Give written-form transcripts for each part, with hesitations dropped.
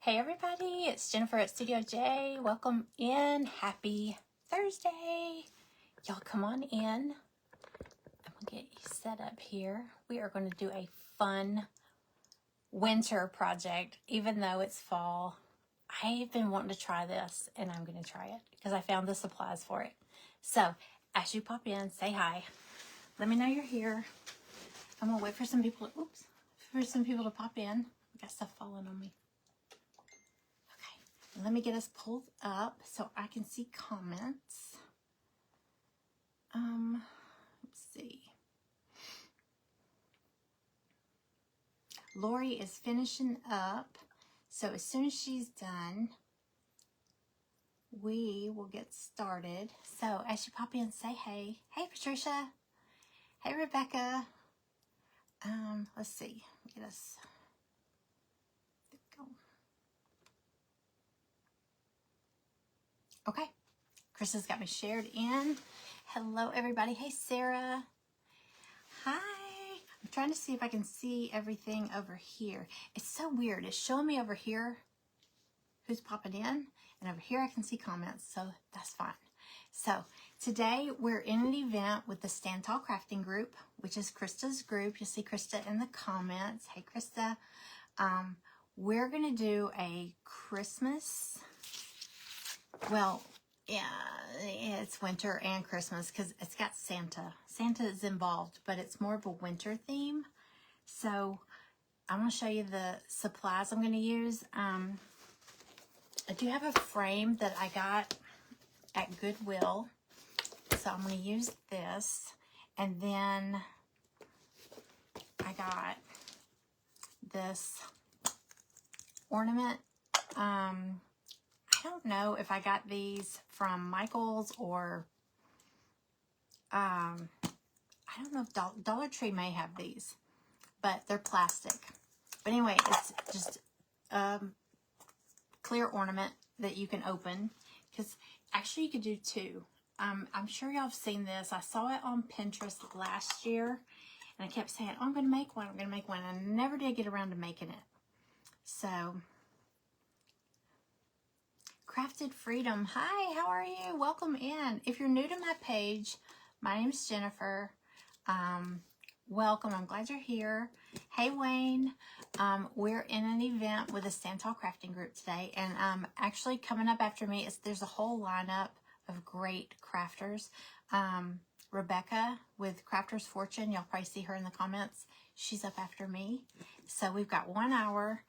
Hey everybody, it's Jennifer at Studio J. Welcome in. Happy Thursday. Y'all come on in. I'm going to get you set up here. We are going to do a fun winter project, even though it's fall. I've been wanting to try this, and I'm going to try it because I found the supplies for it. So, as you pop in, say hi. Let me know you're here. I'm going to wait for some people to pop in. I got stuff falling on me. Let me get us pulled up so I can see comments. Let's see. Lori is finishing up. So as soon as she's done, we will get started. So as you pop in, say hey. Hey, Patricia. Hey, Rebecca. Let's see. Get us. Go. Okay. Krista's got me shared in. Hello, everybody. Hey, Sarah. Hi. I'm trying to see if I can see everything over here. It's so weird. It's showing me over here who's popping in, and over here I can see comments, so that's fine. So today we're in an event with the Stand Tall Crafting Group, which is Krista's group. You'll see Krista in the comments. Hey, Krista. We're going to do a Christmas, well, yeah, it's winter and Christmas because it's got Santa. Santa is involved, but it's more of a winter theme. So I'm going to show you the supplies I'm going to use. I do have a frame that I got at Goodwill. So I'm going to use this. And then I got this ornament. I don't know if I got these from Michael's or I don't know if Dollar Tree may have these, but they're plastic. But anyway, it's just clear ornament that you can open, because actually you could do two. I'm sure y'all have seen this. I saw it on Pinterest last year, and I kept saying, oh, I'm going to make one. I'm going to make one. I never did get around to making it. So, Crafted Freedom. Hi, how are you? Welcome in. If you're new to my page, my name is Jennifer. Welcome. I'm glad you're here. Hey, Wayne. We're in an event with the Stand Tall Crafting Group today, and actually coming up after me there's a whole lineup of great crafters. Rebecca with Crafter's Fortune. Y'all probably see her in the comments. She's up after me. So we've got 1 hour.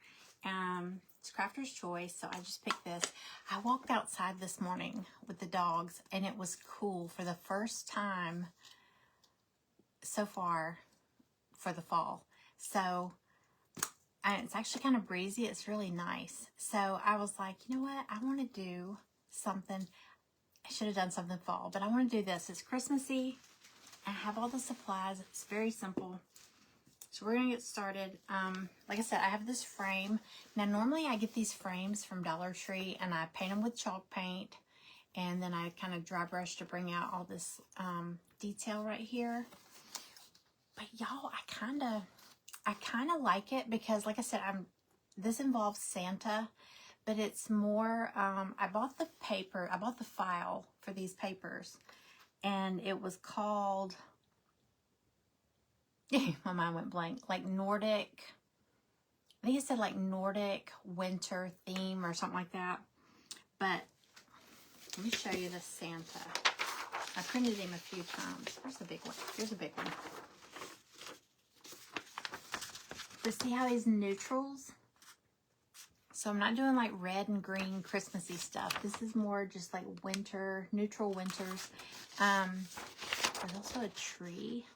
It's Crafter's Choice, so I just picked this. I walked outside this morning with the dogs, and it was cool for the first time so far for the fall. So, and it's actually kind of breezy. It's really nice. So I was like, you know what? I want to do something. I should have done something fall, but I want to do this. It's Christmassy. I have all the supplies. It's very simple. So we're going to get started. Like I said, I have this frame. Now, normally I get these frames from Dollar Tree, and I paint them with chalk paint. And then I kind of dry brush to bring out all this detail right here. But y'all, I kind of like it because, like I said, this involves Santa. But it's more, I bought the paper. I bought the file for these papers. And it was called... my mind went blank. Like Nordic, I think it said like Nordic winter theme or something like that. But let me show you the Santa. I printed him a few times. Where's the big one? Here's a big one. But see how he's neutrals? So I'm not doing like red and green Christmassy stuff. This is more just like winter, neutral winters. There's also a tree.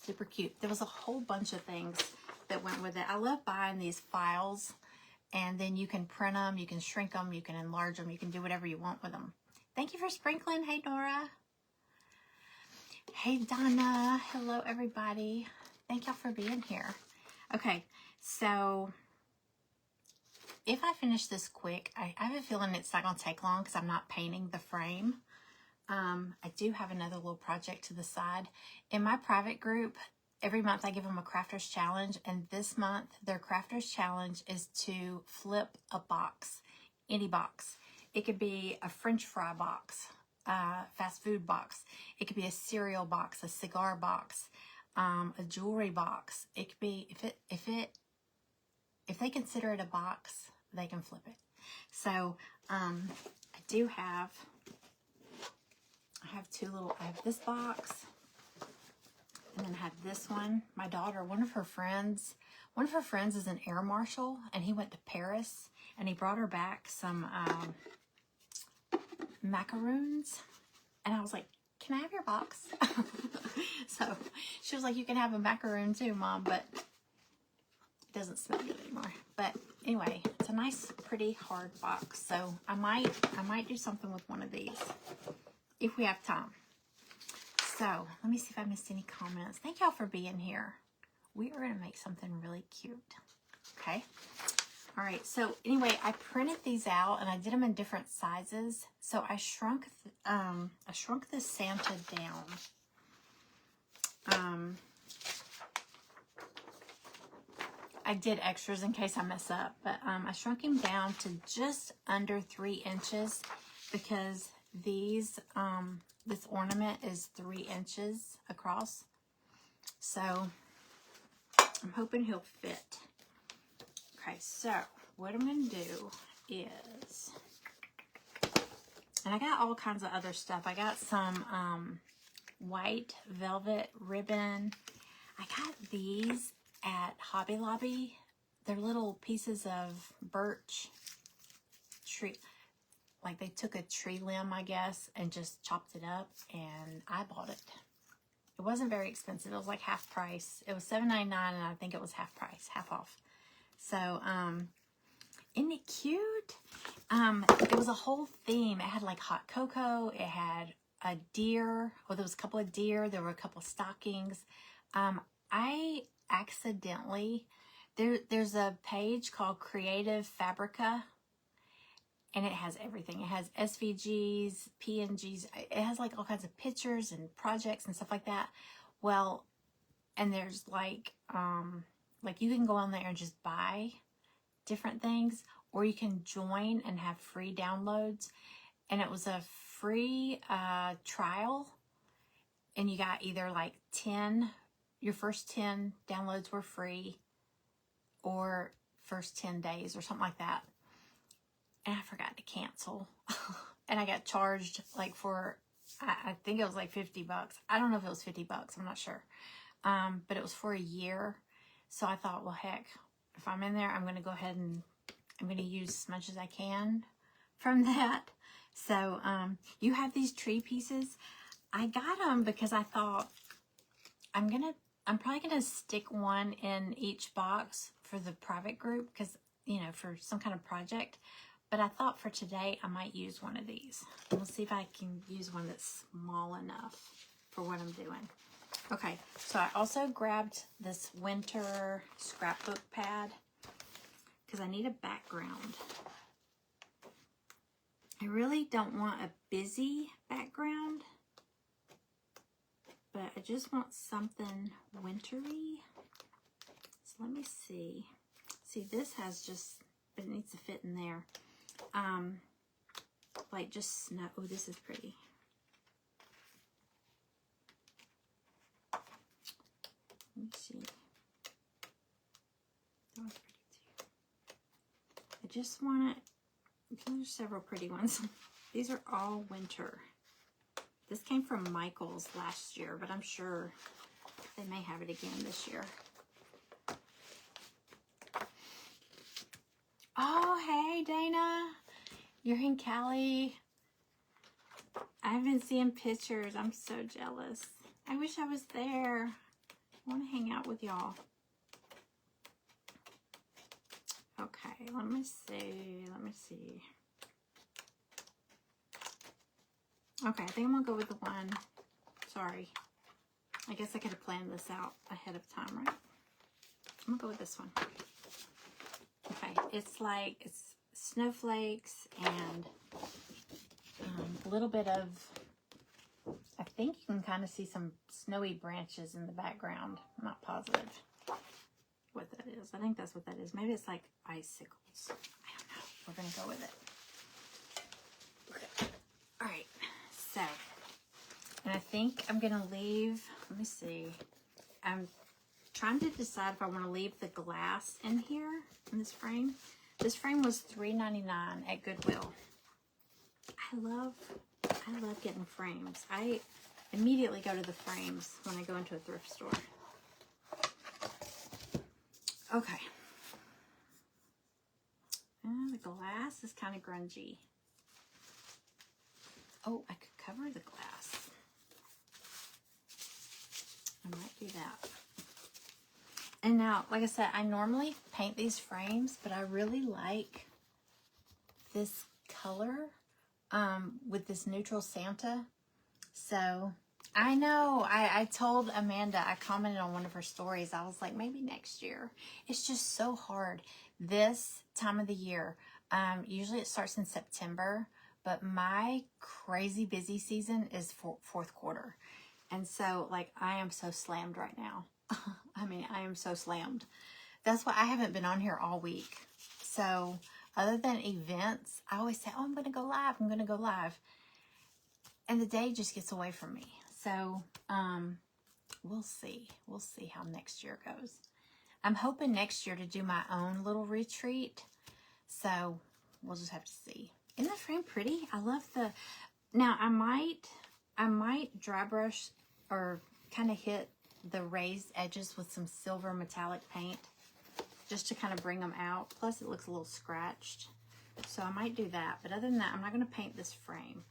Super cute. There was a whole bunch of things that went with it. I love buying these files, and then you can print them, you can shrink them, you can enlarge them, you can do whatever you want with them. Thank you for sprinkling. Hey, Nora. Hey, Donna. Hello, everybody. Thank y'all for being here. Okay, so if I finish this quick, I have a feeling it's not going to take long because I'm not painting the frame. I do have another little project to the side. In my private group, every month I give them a crafters challenge, and this month their crafters challenge is to flip a box, any box. It could be a French fry box, fast food box. It could be a cereal box, a cigar box, a jewelry box. It could be, if they consider it a box, they can flip it. So I have two little, I have this box, and then I have this one. My daughter, one of her friends is an air marshal, and he went to Paris, and he brought her back some macaroons, and I was like, can I have your box? So she was like, you can have a macaroon too, Mom, but it doesn't smell good anymore. But anyway, it's a nice, pretty hard box. So I might do something with one of these if we have time. So let me see if I missed any comments. Thank y'all for being here. We are going to make something really cute. Okay. All right. So anyway, I printed these out and I did them in different sizes. So I shrunk the Santa down. I did extras in case I mess up, but I shrunk him down to just under 3 inches because these this ornament is 3 inches across. So I'm hoping he'll fit. Okay, so what I'm gonna do is, and I got all kinds of other stuff. I got some white velvet ribbon. I got these at Hobby Lobby. They're little pieces of birch tree. Like they took a tree limb, I guess, and just chopped it up, and I bought it. It wasn't very expensive. It was like half price. It was $7.99, and I think it was half price, half off. So, isn't it cute? It was a whole theme. It had like hot cocoa. It had a deer. Well, there was a couple of deer. There were a couple of stockings. I accidentally, there's a page called Creative Fabrica, and it has everything. It has SVGs, PNGs. It has like all kinds of pictures and projects and stuff like that. Well, and there's like you can go on there and just buy different things, or you can join and have free downloads. And it was a free trial, and you got either like 10, your first 10 downloads were free, or first 10 days or something like that. And I forgot to cancel. And I got charged like for, I think it was like $50. I don't know if it was $50. I'm not sure. But it was for a year. So I thought, well, heck, if I'm in there, I'm going to go ahead and I'm going to use as much as I can from that. So you have these tree pieces. I got them because I thought I'm probably going to stick one in each box for the private group because, you know, for some kind of project. But I thought for today, I might use one of these. We'll see if I can use one that's small enough for what I'm doing. Okay, so I also grabbed this winter scrapbook pad because I need a background. I really don't want a busy background, but I just want something wintry. So let me see. See, this has just, but it needs to fit in there. Like just snow. Oh, this is pretty. Let me see. That was pretty too. I just want it. There's several pretty ones. These are all winter. This came from Michael's last year, but I'm sure they may have it again this year. Oh, hey, Dana. You're in Cali. I've been seeing pictures. I'm so jealous. I wish I was there. I want to hang out with y'all. Okay, let me see. Okay, I think I'm going to go with the one. Sorry. I guess I could have planned this out ahead of time, right? I'm going to go with this one. Okay, it's snowflakes and a little bit of, I think you can kind of see some snowy branches in the background. I'm not positive what that is. I think that's what that is. Maybe it's like icicles. I don't know. We're going to go with it. Okay. All right. So, and I think I'm going to leave, let me see. I'm trying to decide if I want to leave the glass in here in this frame. This frame was $3.99 at Goodwill. I love getting frames. I immediately go to the frames when I go into a thrift store. Okay. The glass is kind of grungy. Oh, I could cover the glass. I might do that. And now, like I said, I normally paint these frames, but I really like this color with this neutral Santa. So, I know, I told Amanda, I commented on one of her stories, I was like, maybe next year. It's just so hard. This time of the year, usually it starts in September, but my crazy busy season is fourth quarter. And so, like, I am so slammed right now. I mean, I am so slammed. That's why I haven't been on here all week. So, other than events, I always say, oh, I'm going to go live. I'm going to go live. And the day just gets away from me. So, we'll see. We'll see how next year goes. I'm hoping next year to do my own little retreat. So, we'll just have to see. Isn't that frame pretty? I love the... Now, I might dry brush or kind of hit the raised edges with some silver metallic paint just to kind of bring them out. Plus, it looks a little scratched. So, I might do that. But other than that, I'm not going to paint this frame.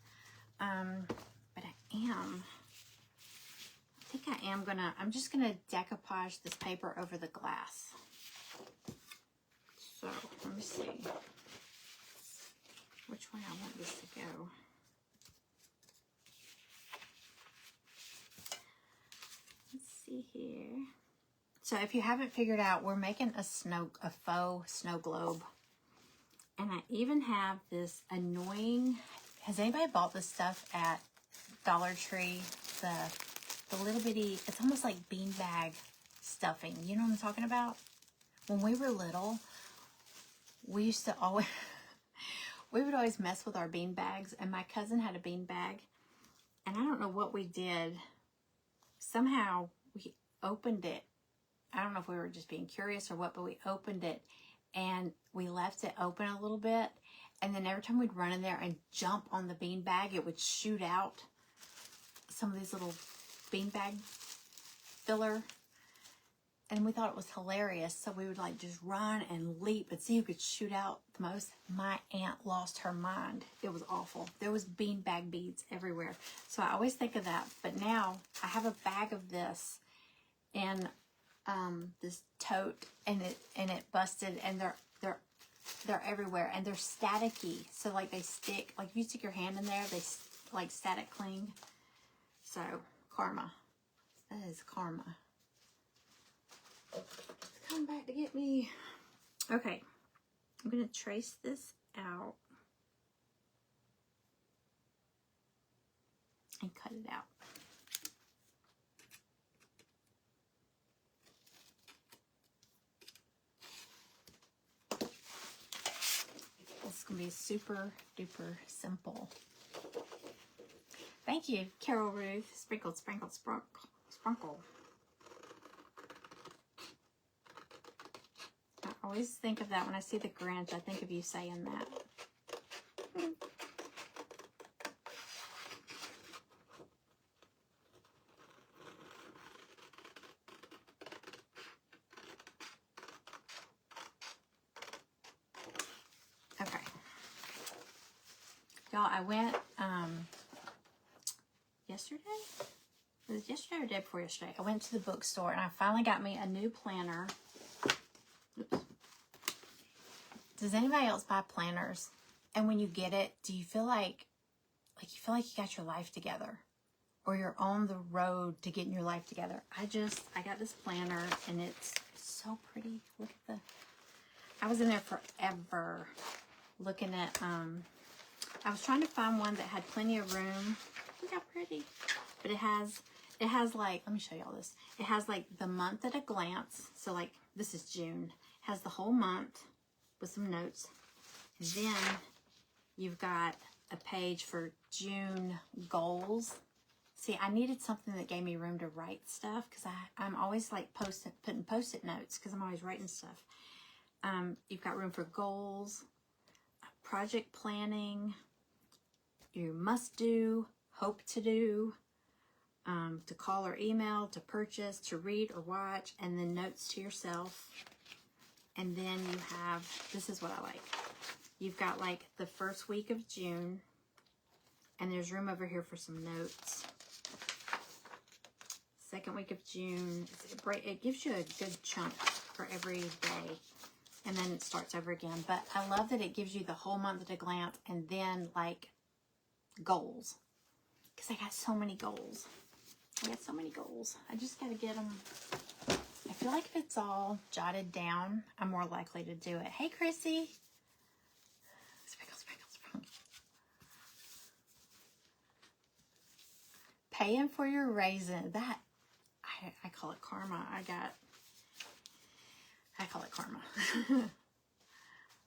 But I'm just going to decoupage this paper over the glass. So, let me see which way I want this to go. Let's see here. So if you haven't figured out, we're making a faux snow globe. And I even have this annoying, has anybody bought this stuff at Dollar Tree? The little bitty, it's almost like beanbag stuffing. You know what I'm talking about? When we were little, we used to always, we would always mess with our bean bags. And my cousin had a bean bag. And I don't know what we did. Somehow we opened it. I don't know if we were just being curious or what, but we opened it and we left it open a little bit. And then every time we'd run in there and jump on the bean bag, it would shoot out some of these little bean bag filler. And we thought it was hilarious. So we would like just run and leap and see who could shoot out the most. My aunt lost her mind. It was awful. There was bean bag beads everywhere. So I always think of that. But now I have a bag of this in this tote, and it busted, and they're everywhere, and they're staticky. So like they stick, like if you stick your hand in there, they like static cling. So karma. That is karma. It's coming back to get me. Okay, I'm going to trace this out and cut it out. This is going to be super duper simple. Thank you, Carol Ruth. Sprinkled, sprinkled, sprinkle. I always think of that when I see the Grinch. I think of you saying that. Okay. Y'all, I went yesterday? Was it yesterday or the day before yesterday? I went to the bookstore and I finally got me a new planner. Oops. Does anybody else buy planners? And when you get it, do you feel like you got your life together? Or you're on the road to getting your life together? I got this planner and it's so pretty. Look at I was in there forever looking at, I was trying to find one that had plenty of room. Look how pretty. But it has like, let me show you all this. It has like the month at a glance. So like this is June. It has the whole month with some notes. And then you've got a page for June goals. See, I needed something that gave me room to write stuff because I'm always like putting post-it notes because I'm always writing stuff. You've got room for goals, project planning, you must do, hope to do, to call or email, to purchase, to read or watch, and then notes to yourself. And then you have, this is what I like. You've got like the first week of June, and there's room over here for some notes. Second week of June, it gives you a good chunk for every day. And then it starts over again. But I love that it gives you the whole month at a glance and then like goals. Because I got so many goals. I got so many goals. I just got to get them. I feel like if it's all jotted down, I'm more likely to do it. Hey, Chrissy. Sprinkle, sprinkle, sprinkle. Paying for your raisin. That, I call it karma. I call it karma.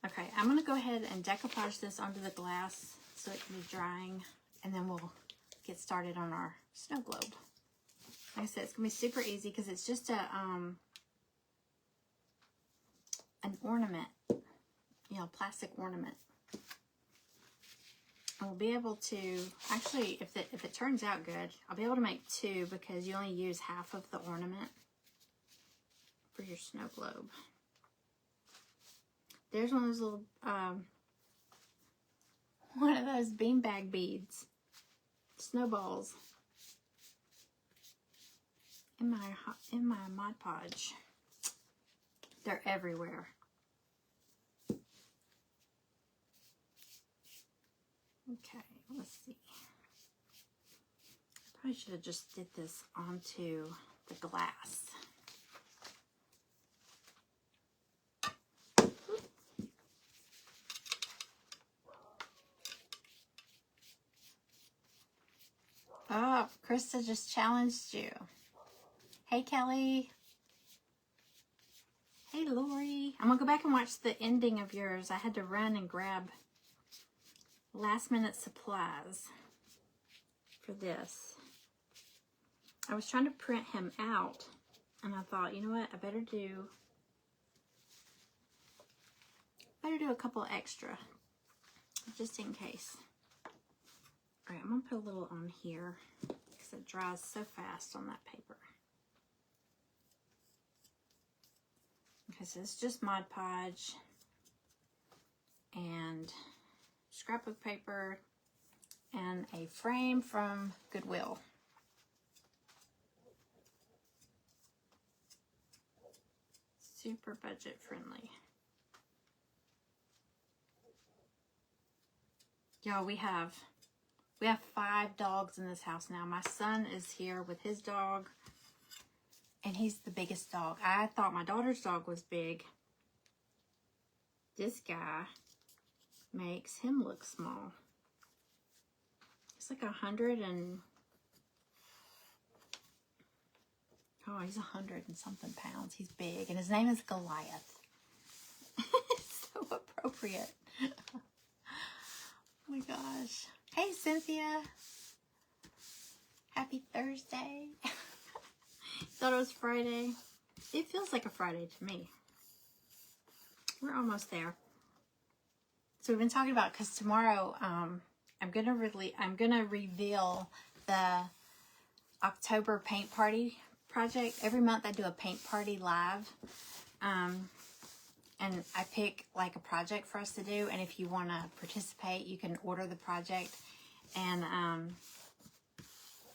Okay, I'm going to go ahead and decoupage this onto the glass so it can be drying. And then we'll get started on our snow globe. Like I said, it's going to be super easy because it's just an ornament, you know, plastic ornament. And we'll be able to, actually, if it turns out good, I'll be able to make two because you only use half of the ornament for your snow globe. There's one of those little, one of those beanbag beads, snowballs. In my Mod Podge. They're everywhere. Okay, let's see. I probably should have just did this onto the glass. Oh, Krista just challenged you. Hey, Kelly. Hey, Lori. I'm going to go back and watch the ending of yours. I had to run and grab last minute supplies for this. I was trying to print him out, and I thought, you know what? I better do a couple extra, just in case. All right, I'm going to put a little on here because it dries so fast on that paper. Okay, so it's just Mod Podge and scrapbook paper and a frame from Goodwill. Super budget friendly. Y'all, we have 5 dogs in this house now. My son is here with his dog, and he's the biggest dog. I thought my daughter's dog was big. This guy makes him look small. It's like 100 and... oh, he's 100 and something pounds. He's big, and his name is Goliath. It's so appropriate. Oh my gosh. Hey, Cynthia. Happy Thursday. Thought it was Friday. It feels like a Friday to me. We're almost there. So we've been talking about, because tomorrow I'm gonna reveal the October paint party project. Every month I do a paint party live. And I pick like a project for us to do, and if you want to participate, you can order the project, and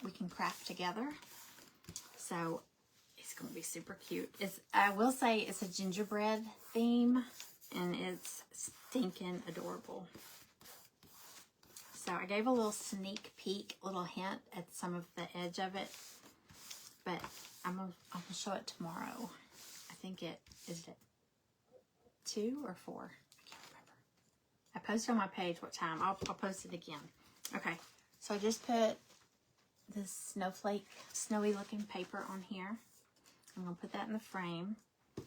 we can craft together. So it's going to be super cute. I will say it's a gingerbread theme, and it's stinking adorable. So I gave a little sneak peek, little hint at some of the edge of it, but I'm gonna show it tomorrow. I think it 2 or 4. I can't remember. I posted on my page what time. I'll post it again. Okay, so I just put this snowflake, snowy looking paper on here. I'm going to put that in the frame. You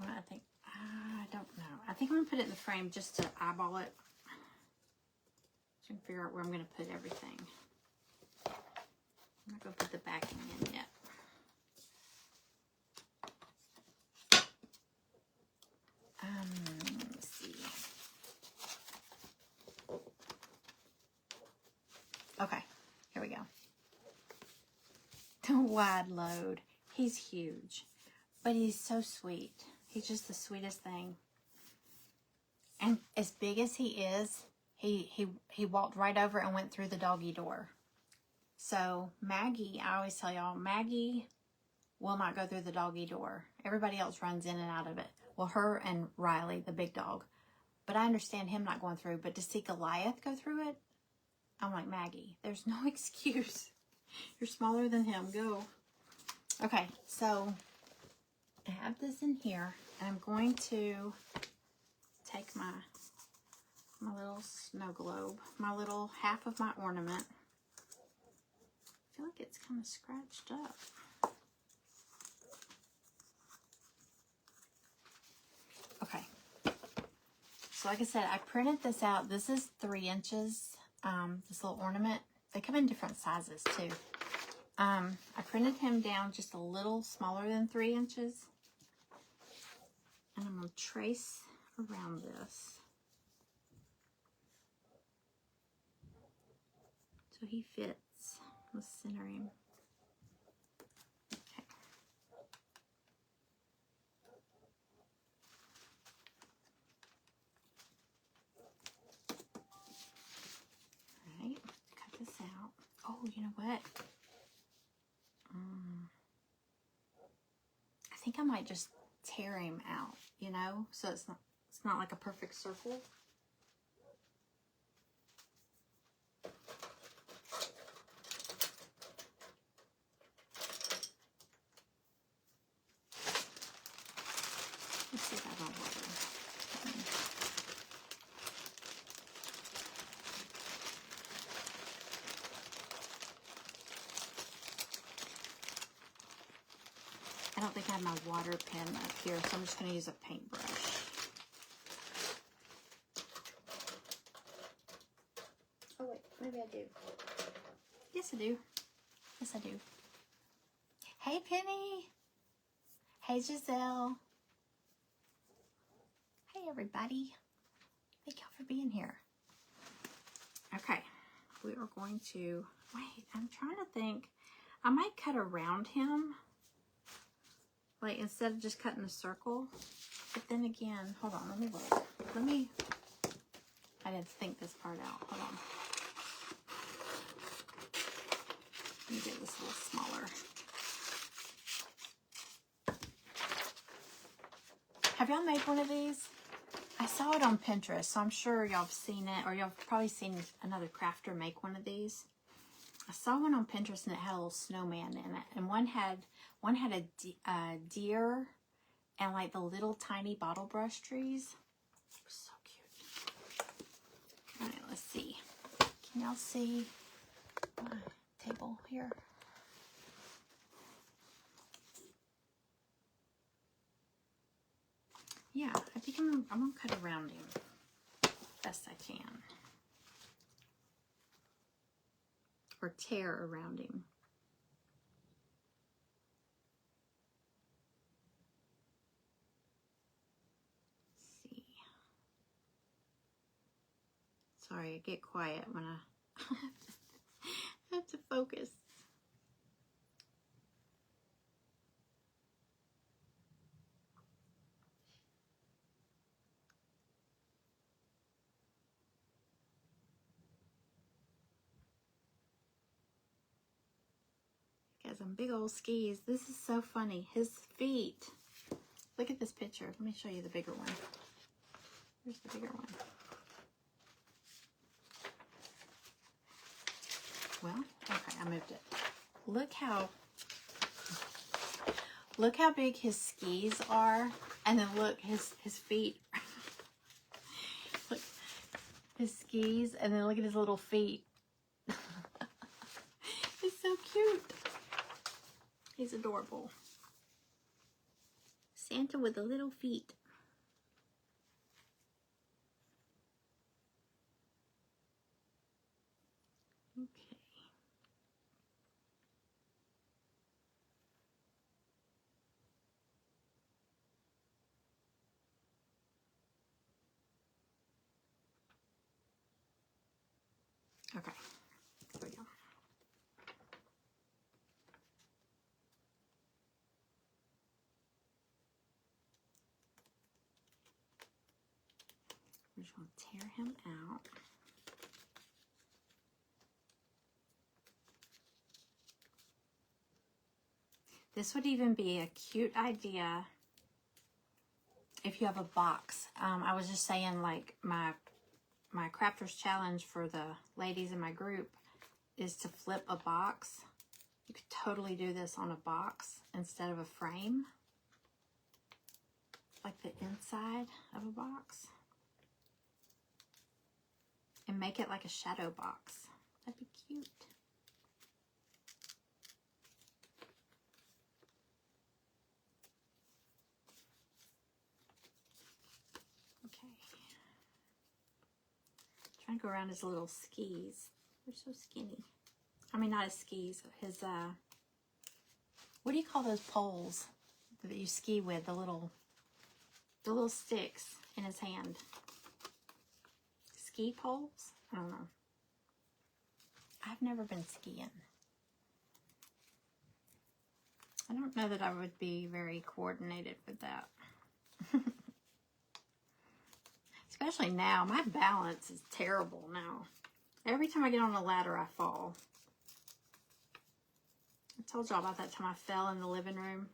know what I think? I don't know. I think I'm going to put it in the frame just to eyeball it. So I can figure out where I'm going to put everything. I'm not going to put the backing in yet. Let's see. Okay, here we go. The wide load. He's huge, but he's so sweet. He's just the sweetest thing. And as big as he is, he walked right over and went through the doggy door. So Maggie, I always tell y'all, Maggie will not go through the doggy door. Everybody else runs in and out of it. Well, her and Riley, the big dog. But I understand him not going through. But to see Goliath go through it, I'm like, Maggie, there's no excuse. You're smaller than him. Go. Okay, so I have this in here. And I'm going to take my little snow globe, my little half of my ornament. I feel like it's kind of scratched up. Okay. So like I said, I printed this out. This is 3 inches, this little ornament. They come in different sizes too. I printed him down just a little smaller than 3 inches. And I'm going to trace around this. So he fits. Let's center him. Okay. Alright, cut this out. Oh, you know what? I think I might just tear him out, you know, so it's not like a perfect circle. Let's see if I don't water. I don't think I have my water pen up here, so I'm just going to use a paintbrush. Oh wait, maybe I do. Yes, I do. Yes, I do. Hey, Penny. Hey, Giselle. Hey, everybody. Thank y'all for being here. Okay, we are going to, wait, I'm trying to think. I might cut around him. Like, instead of just cutting a circle. But then again, hold on, let me look. I didn't think this part out. Hold on. Let me get this a little smaller. Have y'all made one of these? I saw it on Pinterest, so I'm sure y'all have seen it, or y'all have probably seen another crafter make one of these. I saw one on Pinterest and it had a little snowman in it, and one had a deer and like the little tiny bottle brush trees. It was so cute. All right, let's see. Can y'all see my table here? Yeah, I think I'm gonna cut around him best I can, or tear around him. Let's see. Sorry, I get quiet when I have to focus. Got some big old skis. This is so funny. His feet. Look at this picture. Let me show you the bigger one. Here's the bigger one. Well, okay, I moved it. Look how big his skis are, and then look his feet. Look, his skis, and then look at his little feet. so cute. He's adorable. Santa with the little feet. Okay. Okay. There we go. We're just going to tear him out. This would even be a cute idea if you have a box. I was just saying, like, my crafters challenge for the ladies in my group is to flip a box. You could totally do this on a box instead of a frame, like the inside of a box, and make it like a shadow box. That'd be cute. Okay. Trying to go around his little skis. They're so skinny. I mean, not his skis. His, what do you call those poles that you ski with? The little sticks in his hand. Ski poles? I don't know. I've never been skiing. I don't know that I would be very coordinated with that. Especially now. My balance is terrible now. Every time I get on a ladder, I fall. I told y'all about that time I fell in the living room.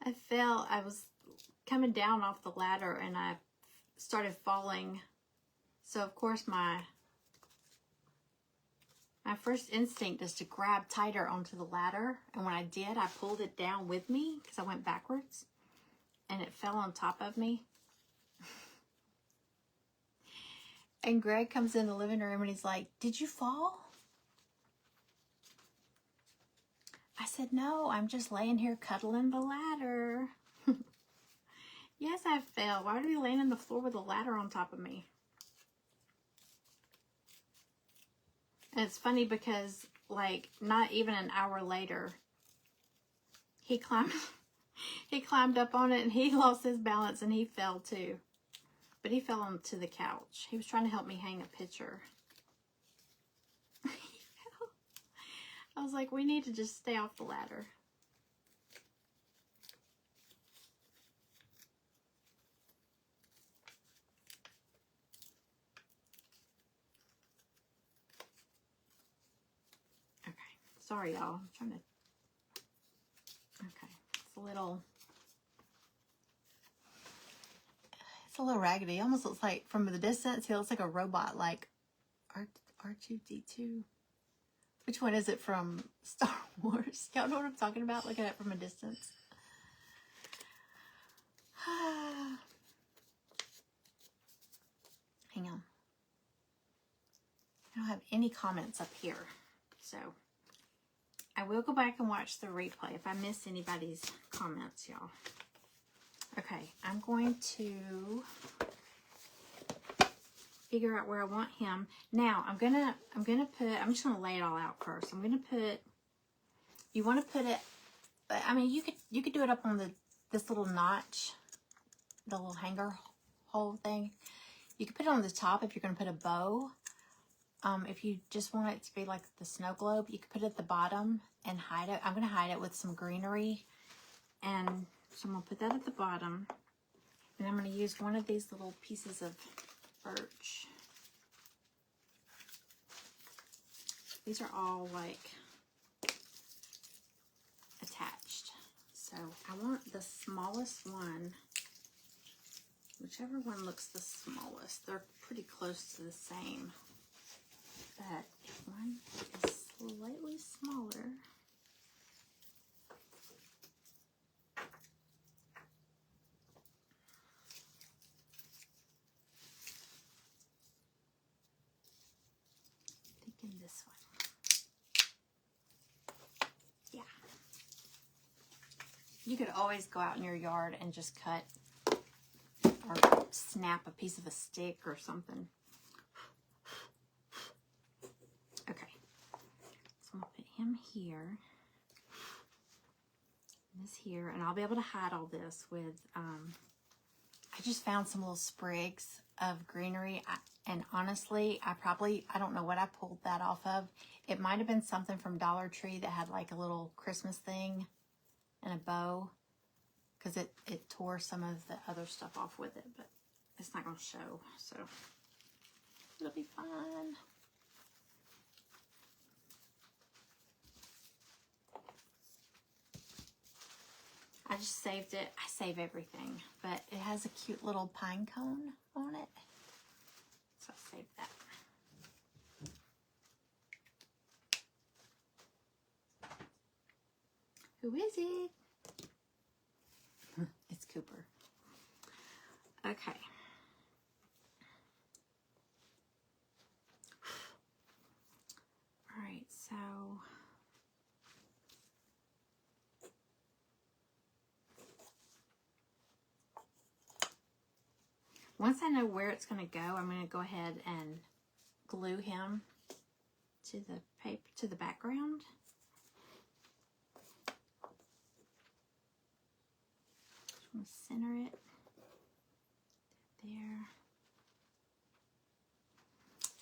I was coming down off the ladder and I started falling. So of course my first instinct is to grab tighter onto the ladder. And when I did, I pulled it down with me because I went backwards and it fell on top of me. And Greg comes in the living room and he's like, "Did you fall?" I said, "No, I'm just laying here cuddling the ladder." Yes, I fell. Why would I be laying on the floor with a ladder on top of me? And it's funny because, like, not even an hour later, he climbed up on it and he lost his balance and he fell too. But he fell onto the couch. He was trying to help me hang a picture. He fell. I was like, we need to just stay off the ladder. Okay. Sorry, y'all. I'm trying to... Okay. It's a little raggedy. It almost looks like, from the distance, he looks like a robot, like R2-D2. Which one is it from Star Wars? Y'all know what I'm talking about? Look at it from a distance. Hang on. I don't have any comments up here. So, I will go back and watch the replay if I miss anybody's comments, y'all. Okay, I'm going to figure out where I want him. Now, I'm just gonna lay it all out first. I'm gonna put, you want to put it, I mean, you could do it up on this little notch, the little hanger hole thing. You could put it on the top if you're gonna put a bow. If you just want it to be like the snow globe, you could put it at the bottom and hide it. I'm gonna hide it with some greenery, and so I'm gonna put that at the bottom, and I'm gonna use one of these little pieces of birch. These are all like attached. So I want the smallest one, whichever one looks the smallest. They're pretty close to the same. But if one is slightly smaller, this one. You could always go out in your yard and just cut or snap a piece of a stick or something. Okay, so I'm gonna put him here, this here, and I'll be able to hide all this with, I just found some little sprigs of greenery, and honestly, I don't know what I pulled that off of. It might have been something from Dollar Tree that had like a little Christmas thing and a bow, because it tore some of the other stuff off with it, but it's not going to show, so it'll be fine. I just saved it. I save everything, but it has a cute little pine cone on it, so I saved that. Who is it? It's Cooper. Okay. All right, so once I know where it's going to go, I'm going to go ahead and glue him to the paper, to the background. I'm going to center it there.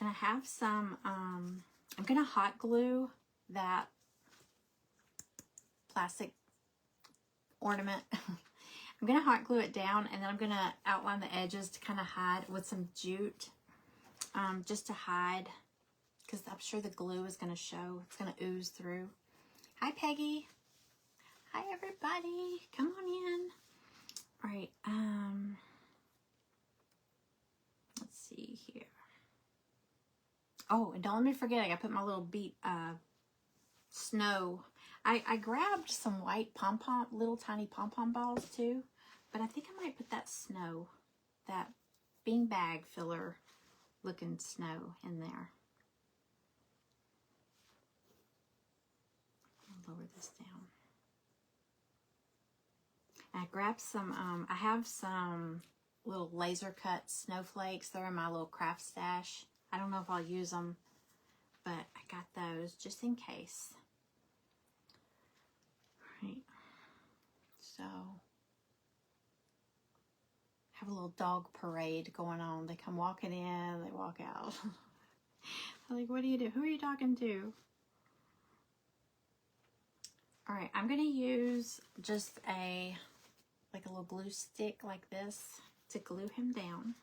And I have some, I'm going to hot glue that plastic ornament. I'm going to hot glue it down, and then I'm going to outline the edges to kind of hide with some jute, just to hide, because I'm sure the glue is going to show. It's going to ooze through. Hi, Peggy. Hi, everybody. Come on in. All right. Let's see here. Oh, and don't let me forget, I got to put my little snow. I grabbed some white little tiny pom-pom balls too, but I think I might put that snow, that beanbag filler looking snow in there. I'll lower this down. I grabbed some, I have some little laser cut snowflakes. They're in my little craft stash. I don't know if I'll use them, but I got those just in case. All right. So, have a little dog parade going on. They come walking in, they walk out. I'm like, what do you do? Who are you talking to? All right, I'm gonna use just like a little glue stick like this to glue him down.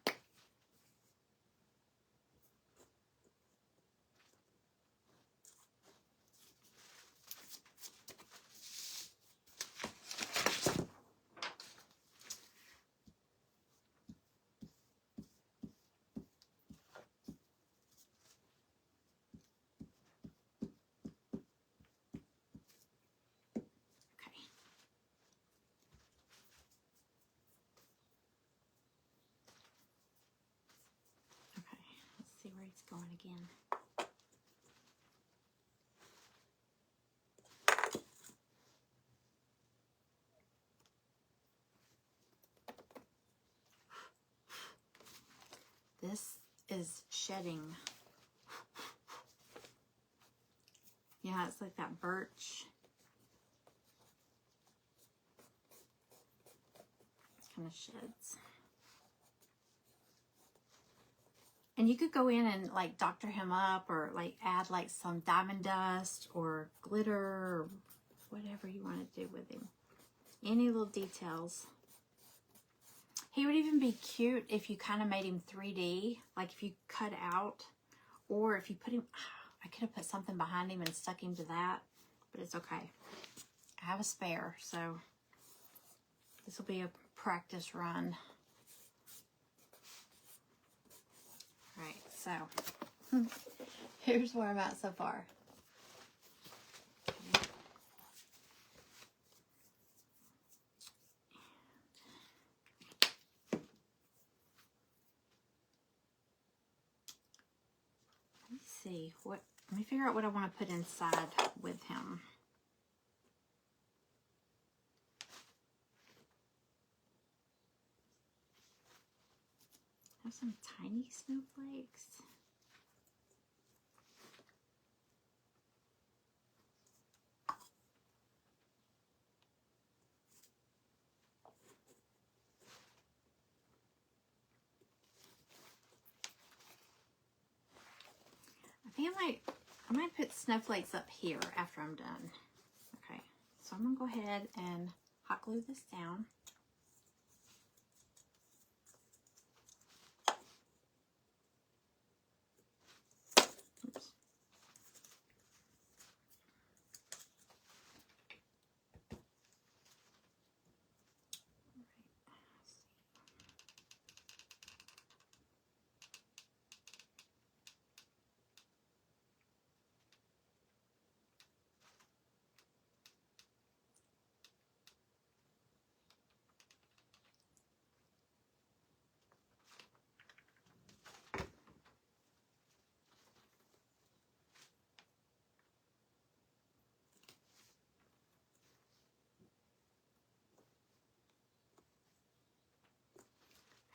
See where it's going again. This is shedding. Yeah, it's like that birch. It kind of sheds. And you could go in and like doctor him up, or like add like some diamond dust or glitter or whatever you want to do with him. Any little details. He would even be cute if you kind of made him 3D, like if you cut out, or if you put him, I could have put something behind him and stuck him to that, but it's okay. I have a spare, so this will be a practice run. Right, so here's where I'm at so far. Let me see let me figure out what I want to put inside with him. Have some tiny snowflakes. I think I might put snowflakes up here after I'm done. Okay, so I'm gonna go ahead and hot glue this down. Oops.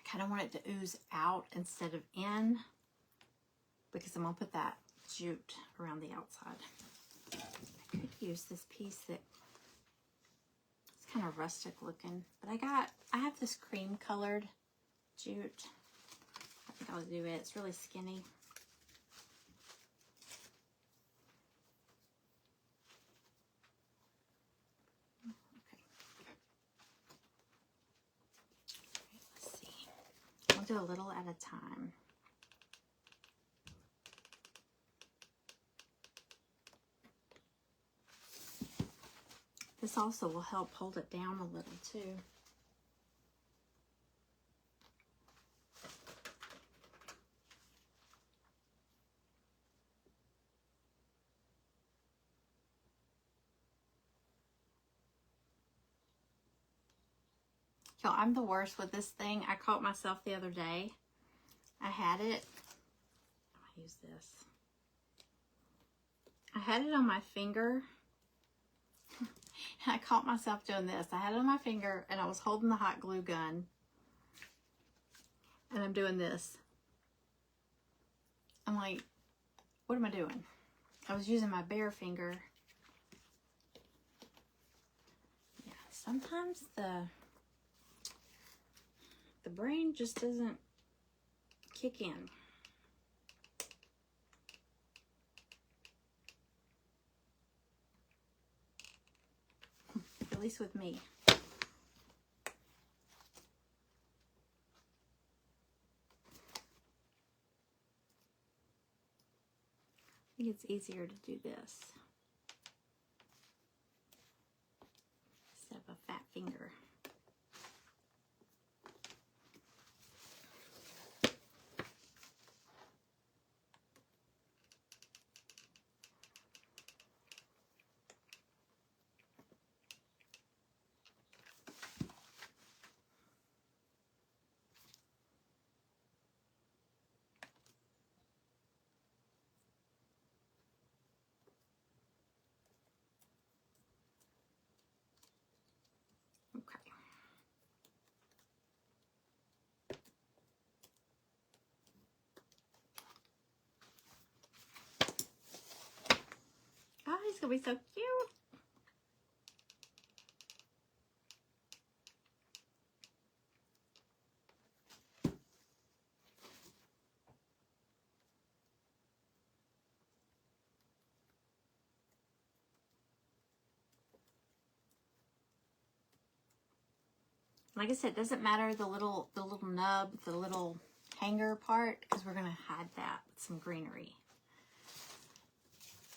I kind of want it to ooze out instead of in, because I'm going to put that jute around the outside. I could use this piece that it's kind of rustic looking, but I have this cream colored jute. I think I'll do it. It's really skinny. Let's see. I'll do a little at a time. This also will help hold it down a little too. Y'all, I'm the worst with this thing. I caught myself the other day. I had it. I'll use this. I had it on my finger. I caught myself doing this. I had it on my finger and I was holding the hot glue gun. And I'm doing this. I'm like, what am I doing? I was using my bare finger. Yeah, sometimes the brain just doesn't kick in. At least with me. I think it's easier to do this instead of a fat finger. Okay. Oh, he's gonna be so cute. Like I said, it doesn't matter the little nub, the little hanger part, because we're gonna hide that with some greenery.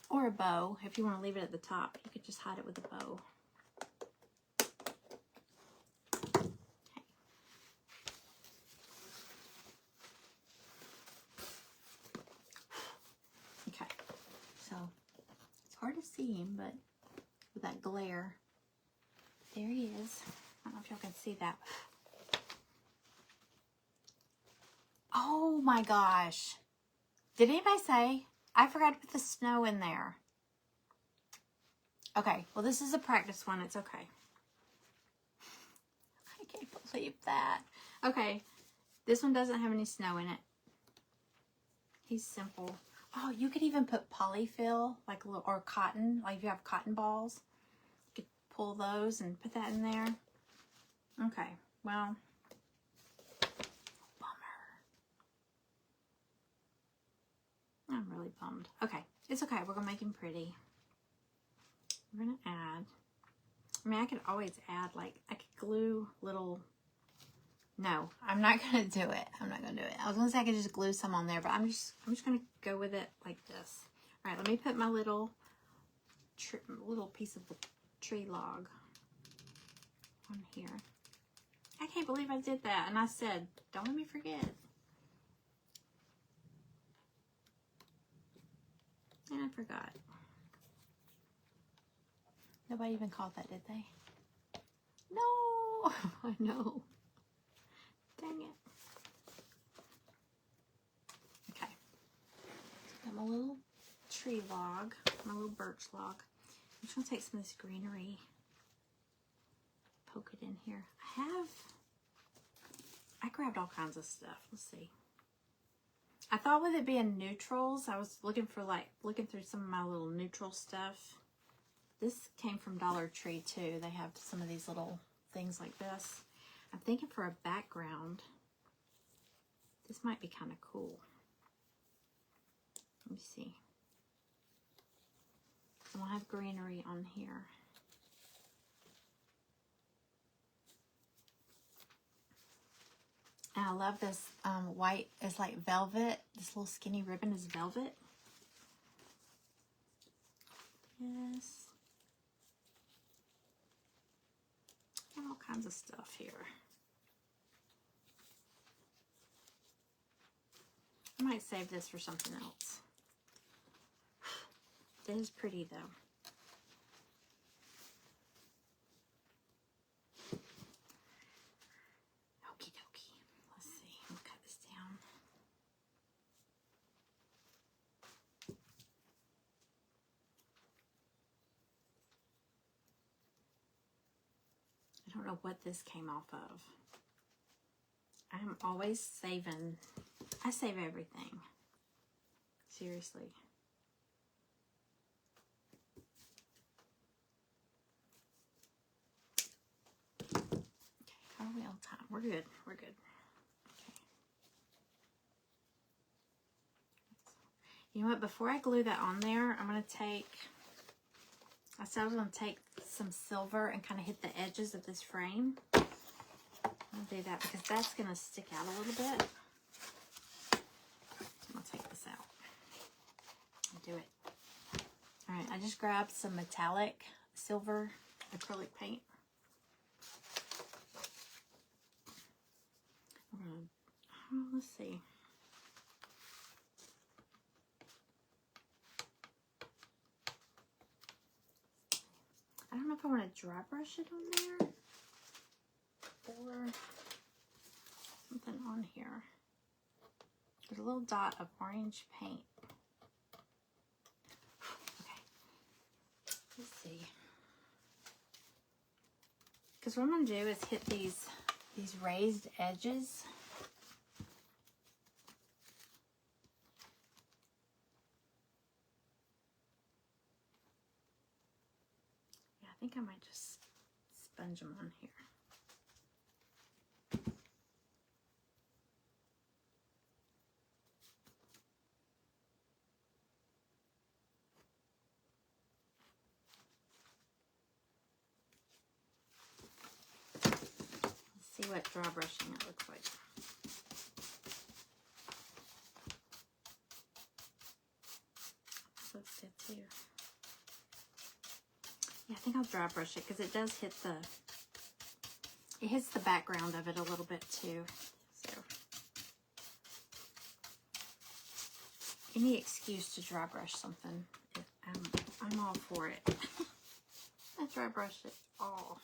Or a bow. If you want to leave it at the top, you could just hide it with a bow. Okay. So it's hard to see him, but with that glare, there he is. I don't know if y'all can see that. Oh my gosh. Did anybody say? I forgot to put the snow in there. Okay, well this is a practice one. It's okay. I can't believe that. Okay, This one doesn't have any snow in it. He's simple. Oh, you could even put polyfill, like a little, or cotton, like if you have cotton balls. You could pull those and put that in there. Okay, well, bummer. I'm really bummed. Okay, it's okay. We're gonna make him pretty. We're gonna add, I mean, I could always add, like, I could glue little, no, I'm not gonna do it. I'm not gonna do it. I was gonna say I could just glue some on there, but I'm just gonna go with it like this. All right, let me put my little piece of the tree log on here. I can't believe I did that, and I said, don't let me forget. And I forgot. Nobody even caught that, did they? No! I know. Dang it. Okay. Got my little tree log, my little birch log. I'm just going to take some of this greenery, poke it in here. I grabbed all kinds of stuff. Let's see. I thought with it being neutrals, I was looking through some of my little neutral stuff. This came from Dollar Tree too. They have some of these little things like this. I'm thinking for a background, this might be kind of cool. Let me see. I want to have greenery on here. And I love this white, it's like velvet. This little skinny ribbon is velvet. Yes. All kinds of stuff here. I might save this for something else. It is pretty though. Okie dokie. Let's see. I'm gonna cut this down. I don't know what this came off of. I'm always saving. I save everything. Seriously. Okay, how are we on time? We're good. We're good. Okay. You know what? Before I glue that on there, I'm going to take, I said I was going to take some silver and kind of hit the edges of this frame. I'll do that because that's going to stick out a little bit. I'm going to take this out and do it. All right, I just grabbed some metallic silver acrylic paint. Let's see. I don't know if I want to dry brush it on there or something on here. There's a little dot of orange paint. Okay, let's see. Because what I'm going to do is hit these raised edges. Yeah, I think I might just sponge them on here. See what dry brushing it looks like. Looks good too. Yeah, I think I'll dry brush it because it does hit it hits the background of it a little bit too. So any excuse to dry brush something, I'm all for it. I dry brush it all.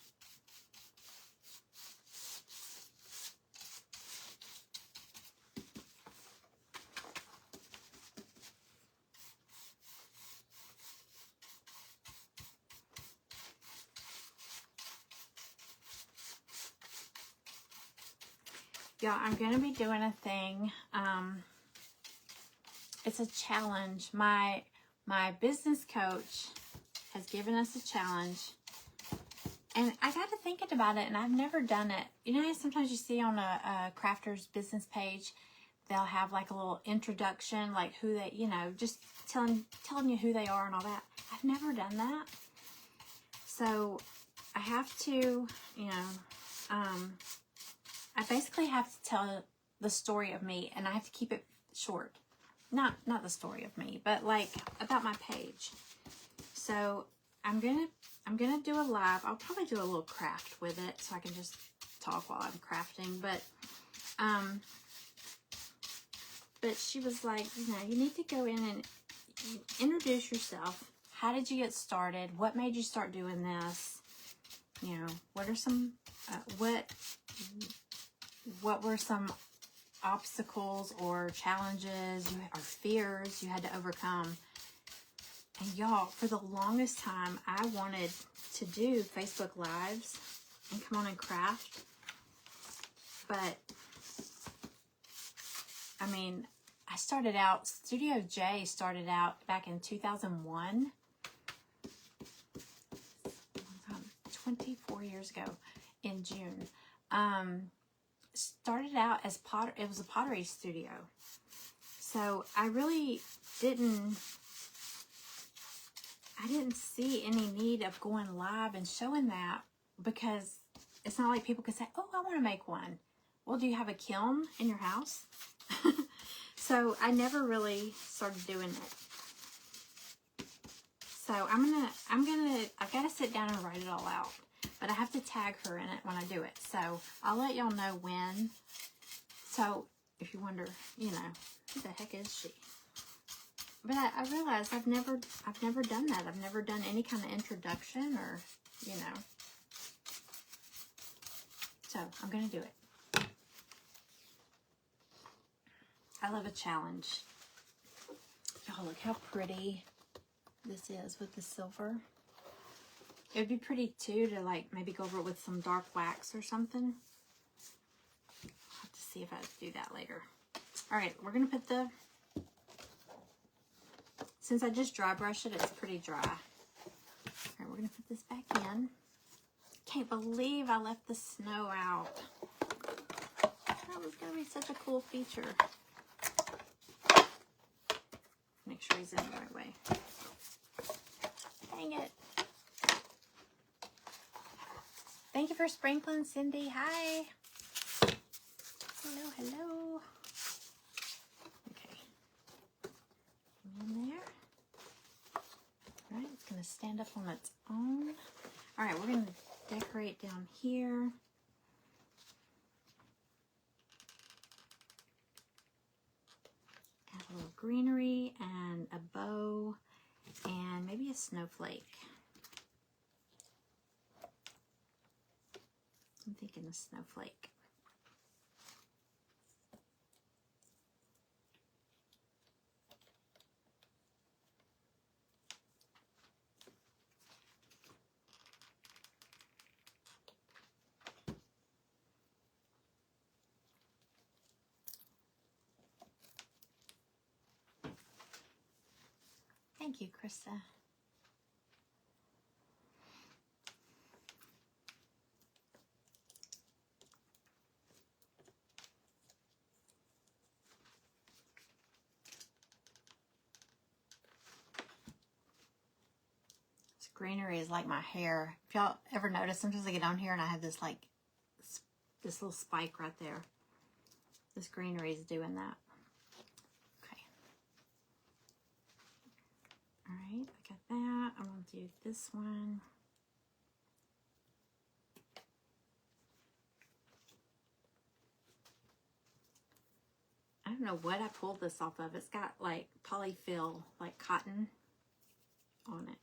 Y'all, I'm going to be doing a thing. It's a challenge. My business coach has given us a challenge. And I got to thinking about it, and I've never done it. You know, sometimes you see on a crafter's business page, they'll have like a little introduction, like who they, you know, just telling you who they are and all that. I've never done that. So I have to, you know, I basically have to tell the story of me, and I have to keep it short. Not the story of me, but like about my page. So I'm gonna do a live. I'll probably do a little craft with it, so I can just talk while I'm crafting. But she was like, you know, you need to go in and introduce yourself. How did you get started? What made you start doing this? You know, what are some what were some obstacles or challenges or fears you had to overcome? And y'all, for the longest time, I wanted to do Facebook Lives and come on and craft. But, I mean, I started out, Studio J started out back in 2001. 24 years ago in June. Started out as it was a pottery studio. So I really didn't see any need of going live and showing that, because it's not like people could say, oh, I want to make one. Well, do you have a kiln in your house? So I never really started doing it. So I've got to sit down and write it all out. But I have to tag her in it when I do it. So I'll let y'all know when. So if you wonder, you know, who the heck is she? But I realized I've never done that. I've never done any kind of introduction or, you know. So I'm going to do it. I love a challenge. Oh, look how pretty this is with the silver. It would be pretty too to like maybe go over it with some dark wax or something. I'll have to see if I do that later. All right, we're going to put the, since I just dry brushed it, it's pretty dry. All right, we're going to put this back in. Can't believe I left the snow out. That was going to be such a cool feature. Make sure he's in the right way. Dang it. Thank you for sprinkling, Cindy. Hi. Hello, hello. Okay. In there. All right, it's going to stand up on its own. All right, we're going to decorate down here. Add a little greenery and a bow and maybe a snowflake. I'm thinking a snowflake. Thank you, Krista. Greenery is like my hair. If y'all ever notice, sometimes I get on here and I have this like this little spike right there. This greenery is doing that. Okay. All right, I got that. I'm gonna do this one. I don't know what I pulled this off of. It's got like polyfill, like cotton on it.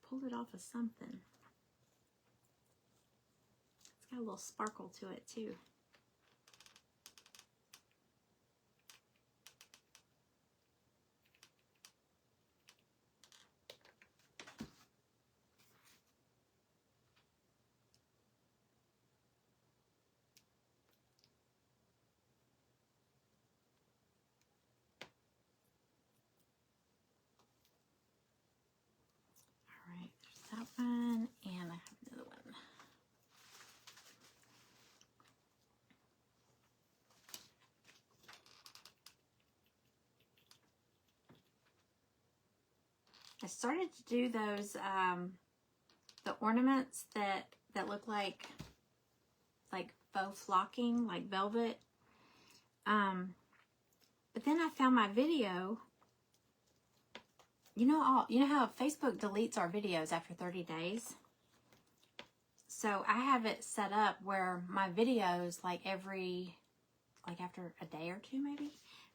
Pulled it off of something. It's got a little sparkle to it too. one, and I have another one. I started to do those, the ornaments that look like faux flocking, like velvet. But then I found my video. You know how Facebook deletes our videos after 30 days? So I have it set up where my videos, like after a day or two maybe,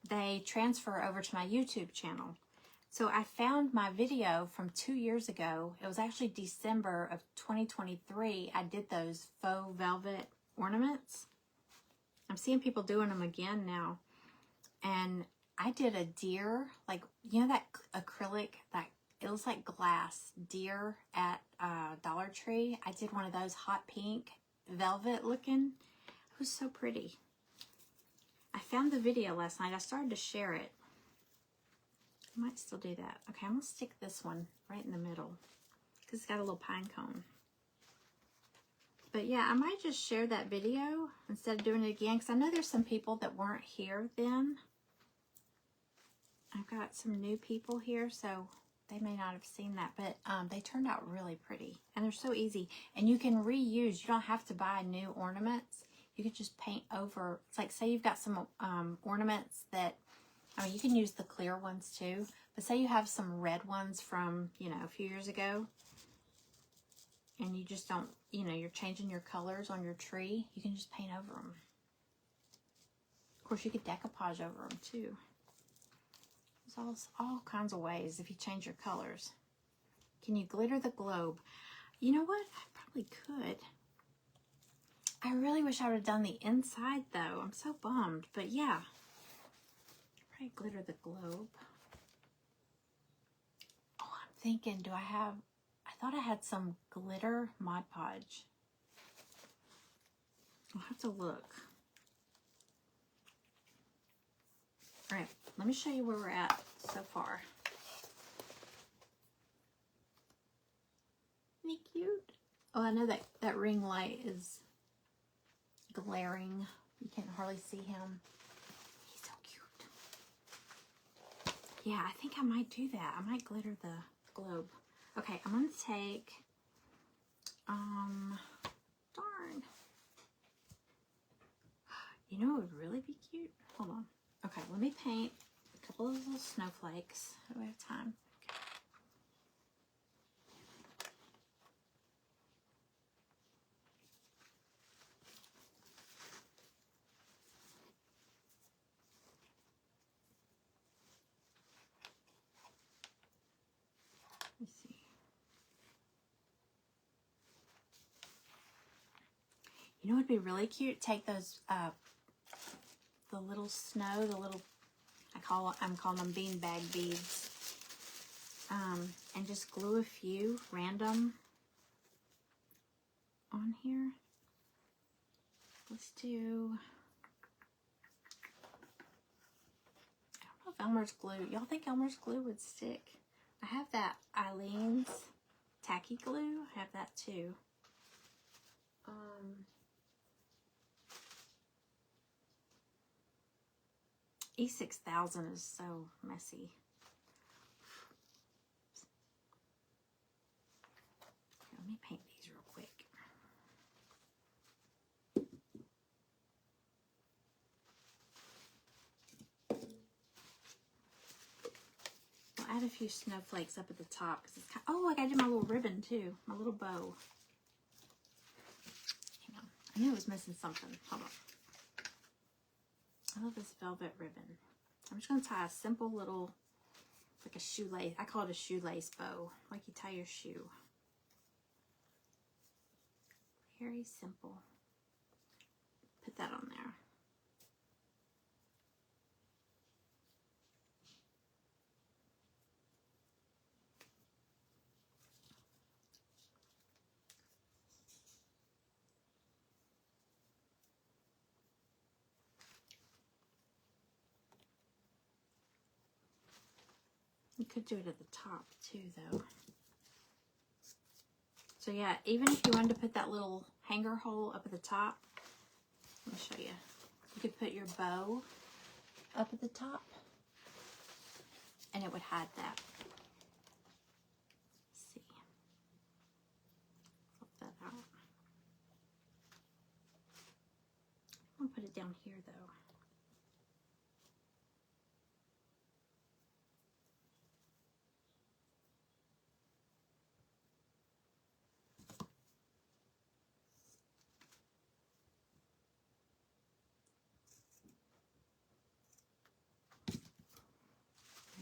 they transfer over to my YouTube channel. So I found my video from 2 years ago. It was actually December of 2023. I did those faux velvet ornaments. I'm seeing people doing them again now. And I did a deer, like, you know that acrylic, that it looks like glass deer at Dollar Tree. I did one of those hot pink velvet looking. It was so pretty. I found the video last night. I started to share it. I might still do that. Okay, I'm going to stick this one right in the middle because it's got a little pine cone. But yeah, I might just share that video instead of doing it again because I know there's some people that weren't here then. I've got some new people here, so they may not have seen that, but they turned out really pretty, and they're so easy. And you can reuse. You don't have to buy new ornaments. You could just paint over. It's like, say you've got some ornaments that, I mean, you can use the clear ones too, but say you have some red ones from, you know, a few years ago, and you just don't, you know, you're changing your colors on your tree, you can just paint over them. Of course, you could decoupage over them too. There's all kinds of ways if you change your colors. Can you glitter the globe? You know what? I probably could. I really wish I would have done the inside though. I'm so bummed. But yeah. Probably glitter the globe. Oh, I'm thinking, do I have... I thought I had some glitter Mod Podge. I'll have to look. All right, let me show you where we're at so far. Isn't he cute? Oh, I know that ring light is glaring. You can't hardly see him. He's so cute. Yeah, I think I might do that. I might glitter the globe. Okay, I'm going to take, darn. You know what would really be cute? Hold on. Okay, let me paint a couple of little snowflakes. Do I have time? Let's see. You know what would be really cute? Take those, the little snow, the little, I'm calling them beanbag beads, and just glue a few random on here. Let's do, I don't know if Elmer's glue, y'all think Elmer's glue would stick? I have that Eileen's tacky glue, I have that too. E6000 is so messy. Okay, let me paint these real quick. I'll add a few snowflakes up at the top because it's kind of, oh, I gotta do my little ribbon too, my little bow. Hang on, I knew it was missing something. Hold on. I love this velvet ribbon. I'm just gonna tie a simple little, like a shoelace. I call it a shoelace bow, like you tie your shoe. Very simple. Put that on there. You could do it at the top too, though. So yeah, even if you wanted to put that little hanger hole up at the top, let me show you. You could put your bow up at the top and it would hide that. Let's see. Flip that out. I'm gonna put it down here though.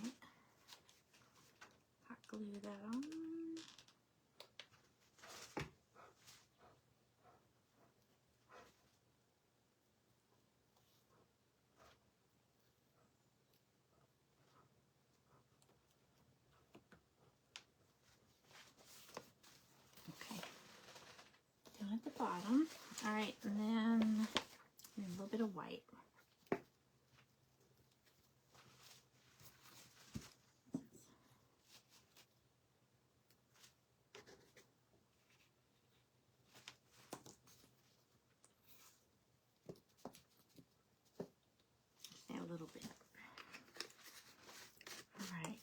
Right. Hot glue that on. Okay. Down at the bottom. All right, and then a little bit of white. A little bit. All right.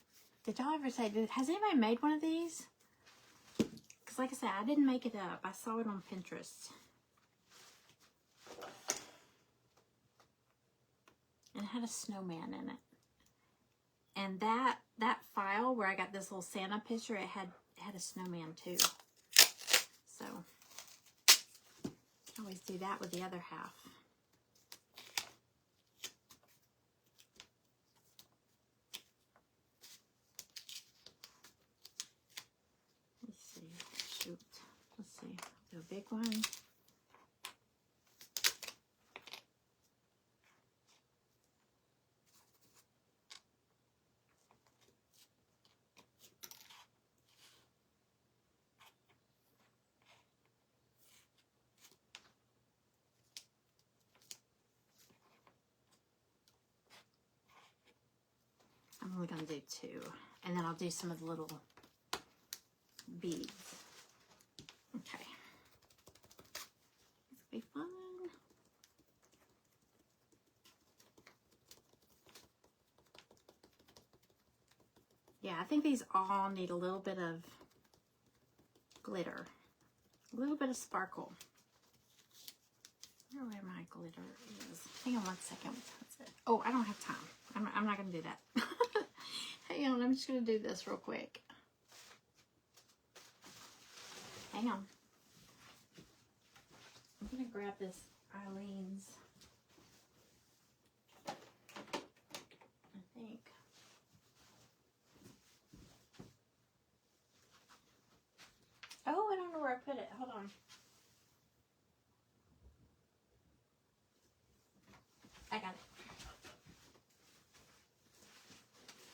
Did y'all ever say, has anybody made one of these? Because like I said, I didn't make it up. I saw it on Pinterest. And it had a snowman in it. And that file where I got this little Santa picture, it had a snowman too. So I always do that with the other half. Let's see. Shoot. Let's see. Do a big one. I'm only going to do 2. And then I'll do some of the little beads. Okay. This will be fun. Yeah, I think these all need a little bit of glitter. A little bit of sparkle. I wonder where my glitter is. Hang on 1 second. What's it? Oh, I don't have time. I'm not going to do that. Hang on, I'm just going to do this real quick. Hang on. I'm going to grab this Eileen's. I think. Oh, I don't know where I put it. Hold on. I got it.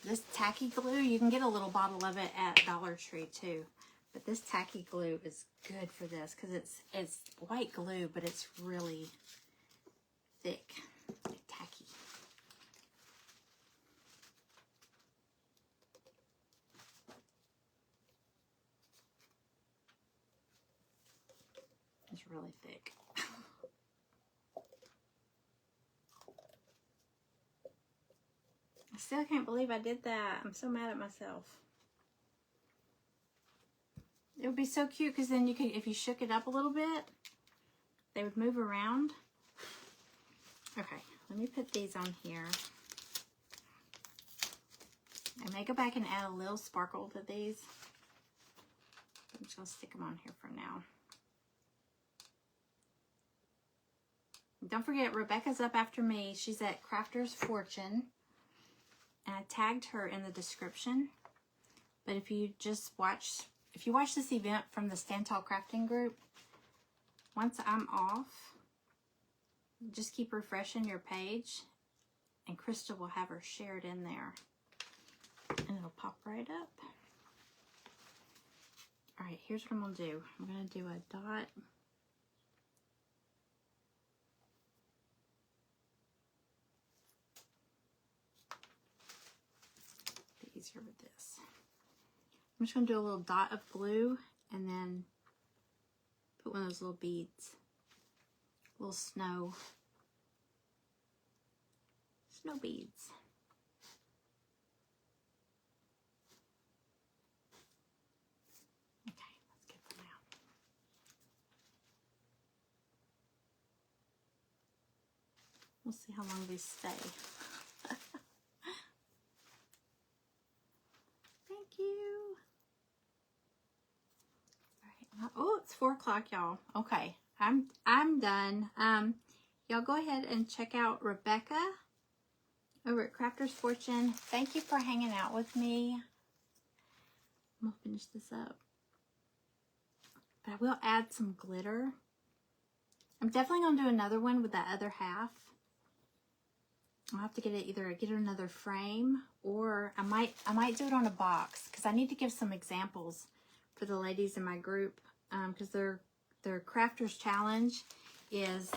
This tacky glue, you can get a little bottle of it at Dollar Tree too. But this tacky glue is good for this because it's white glue, but it's really thick, tacky. It's really thick. I still can't believe I did that. I'm so mad at myself. It would be so cute because then you could, if you shook it up a little bit, they would move around. Okay, let me put these on here. I may go back and add a little sparkle to these. I'm just going to stick them on here for now. Don't forget, Rebecca's up after me. She's at Crafter's Fortune. And I tagged her in the description. But if you just watch, if you watch this event from the Stand Tall Crafting group, once I'm off, just keep refreshing your page. And Krista will have her shared in there. And it'll pop right up. Alright, here's what I'm going to do. I'm going to do a dot. Easier with this. I'm just going to do a little dot of blue and then Put one of those little beads. Little snow beads. Okay, that's good for now. We'll see how long these stay. Thank you. All right. Oh, it's 4 o'clock, y'all. Okay, I'm done. Y'all go ahead and check out Rebecca over at Crafter's Fortune. Thank you for hanging out with me. I'm gonna finish this up. But I will add some glitter. I'm definitely gonna do another one with that other half. I'll have to get it either get another frame, or I might do it on a box, because I need to give some examples for the ladies in my group, because their Crafters Challenge is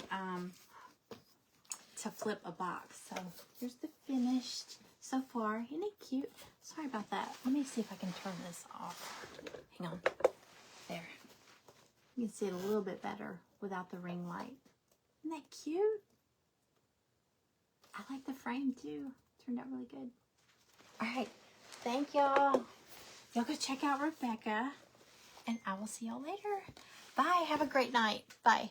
to flip a box. So here's the finished so far. Isn't it cute? Sorry about that. Let me see if I can turn this off. Hang on. There. You can see it a little bit better without the ring light. Isn't that cute? I like the frame too. Turned out really good. All right. Thank y'all. Y'all go check out Rebecca, and I will see y'all later. Bye. Have a great night. Bye.